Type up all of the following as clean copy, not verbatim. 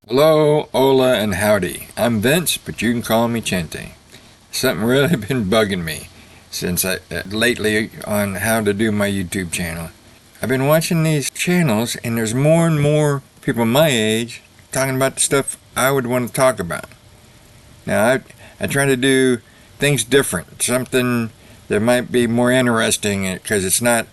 Hello, hola, and howdy. I'm Vince, but you can call me Chente. Something really been bugging me since lately on how to do my YouTube channel. I've been watching these channels, and there's more and more people my age talking about the stuff I would want to talk about. Now, I try to do things different, something that might be more interesting because it's not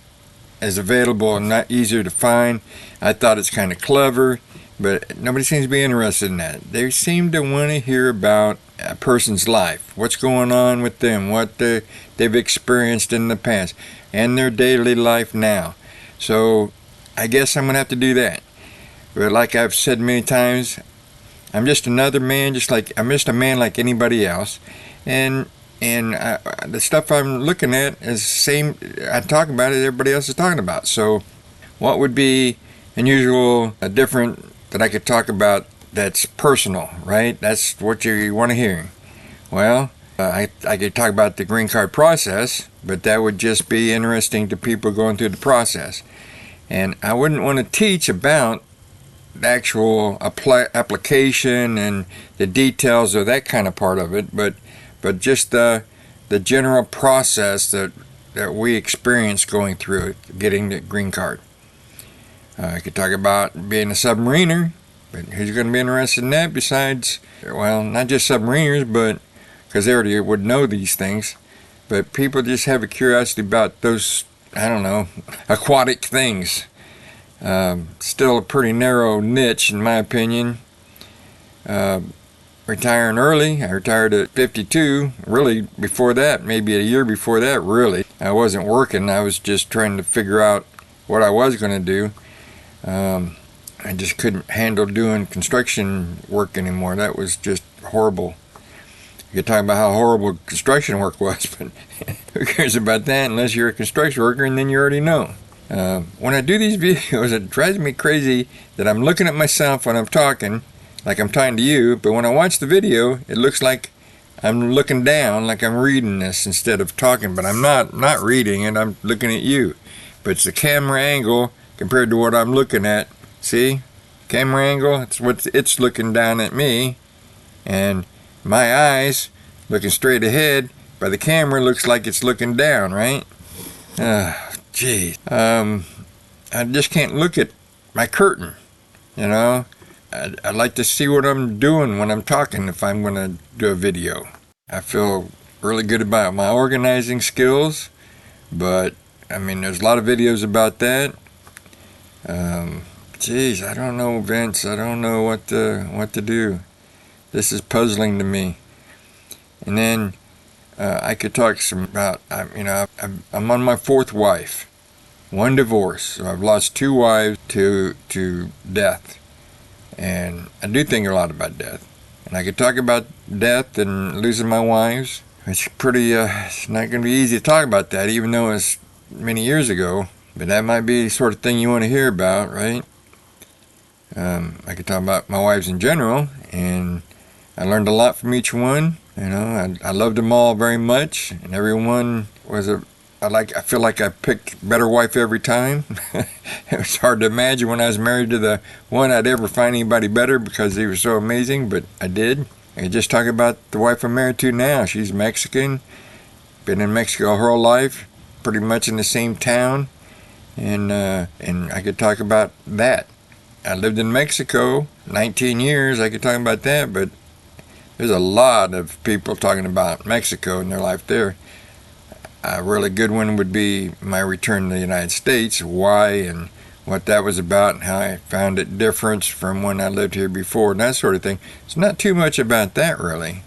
as available and not easier to find. I thought it's kind of clever, but nobody seems to be interested in that. They seem to want to hear about a person's life, what's going on with them, what they've experienced in the past, and their daily life now. So I guess I'm going to have to do that. But like I've said many times, I'm just another man, I'm just a man like anybody else. And the stuff I'm looking at is the same. I talk about it, everybody else is talking about. So what would be unusual, different that I could talk about that's personal, right? That's what you want to hear. Well, I could talk about the green card process, but that would just be interesting to people going through the process. And I wouldn't want to teach about the actual application and the details of that kind of part of it, but just the general process that we experience going through it, getting the green card. I could talk about being a submariner, but who's going to be interested in that besides, well, not just submariners, but because they already would know these things, but people just have a curiosity about those, I don't know, aquatic things. Still a pretty narrow niche in my opinion. Retiring early, I retired at 52, really before that, maybe a year before that, really. I wasn't working, I was just trying to figure out what I was going to do. I just couldn't handle doing construction work anymore. That was just horrible. You could talk about how horrible construction work was, but who cares about that unless you're a construction worker and then you already know. When I do these videos, it drives me crazy that I'm looking at myself when I'm talking, like I'm talking to you, but when I watch the video, it looks like I'm looking down, like I'm reading this instead of talking, but I'm not reading it, I'm looking at you. But it's the camera angle compared to what I'm looking at. See? Camera angle, it's what it's looking down at me, and my eyes looking straight ahead, by the camera looks like it's looking down, right? Geez. I just can't look at my curtain, you know? I'd like to see what I'm doing when I'm talking if I'm going to do a video. I feel really good about my organizing skills, but I mean, there's a lot of videos about that. Geez, I don't know, Vince. I don't know what to do. This is puzzling to me. And then I could talk some about, I'm on my fourth wife, one divorce. So I've lost two wives to death. And I do think a lot about death. And I could talk about death and losing my wives. It's pretty, it's not going to be easy to talk about that, even though it's many years ago. But that might be the sort of thing you want to hear about, right? I could talk about my wives in general, and I learned a lot from each one. You know, I loved them all very much, and everyone was I feel like I picked a better wife every time. It was hard to imagine when I was married to the one I'd ever find anybody better because they were so amazing, but I did. I could just talk about the wife I'm married to now. She's Mexican, been in Mexico her whole life, pretty much in the same town, and I could talk about that. I lived in Mexico 19 years. I could talk about that, but there's a lot of people talking about Mexico and their life there. A really good one would be my return to the United States, why and what that was about, and how I found it different from when I lived here before, and that sort of thing. It's not too much about that, really.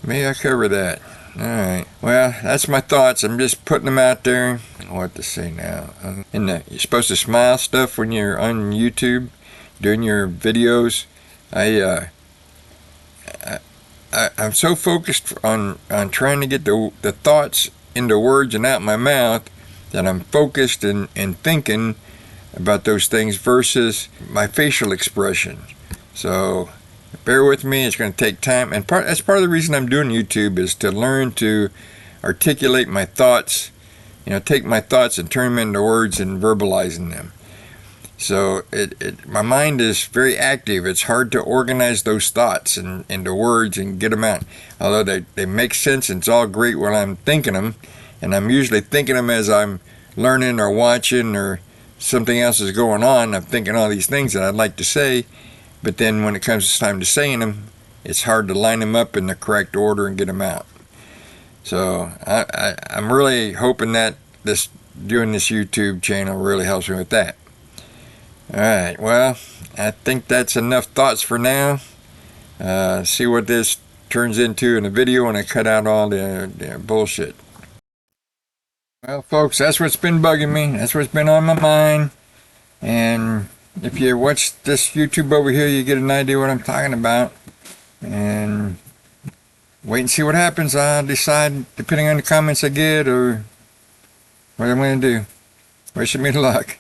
Maybe I cover that. All right. Well, that's my thoughts. I'm just putting them out there. What to say now? You're supposed to smile stuff when you're on YouTube doing your videos. I'm so focused on trying to get the thoughts into words and out my mouth that I'm focused and thinking about those things versus my facial expression. So bear with me, it's going to take time, and that's part of the reason I'm doing YouTube is to learn to articulate my thoughts, take my thoughts and turn them into words and verbalizing them. So my mind is very active. It's hard to organize those thoughts into words and get them out. Although they make sense and it's all great while I'm thinking them, and I'm usually thinking them as I'm learning or watching or something else is going on. I'm thinking all these things that I'd like to say, but then when it comes time to saying them, it's hard to line them up in the correct order and get them out. So I'm really hoping that doing this YouTube channel really helps me with that. Alright, well, I think that's enough thoughts for now. See what this turns into in the video when I cut out all the bullshit. Well, folks, that's what's been bugging me. That's what's been on my mind. And if you watch this YouTube over here, you get an idea what I'm talking about. And wait and see what happens. I'll decide, depending on the comments I get, or what I'm going to do. Wishing me luck.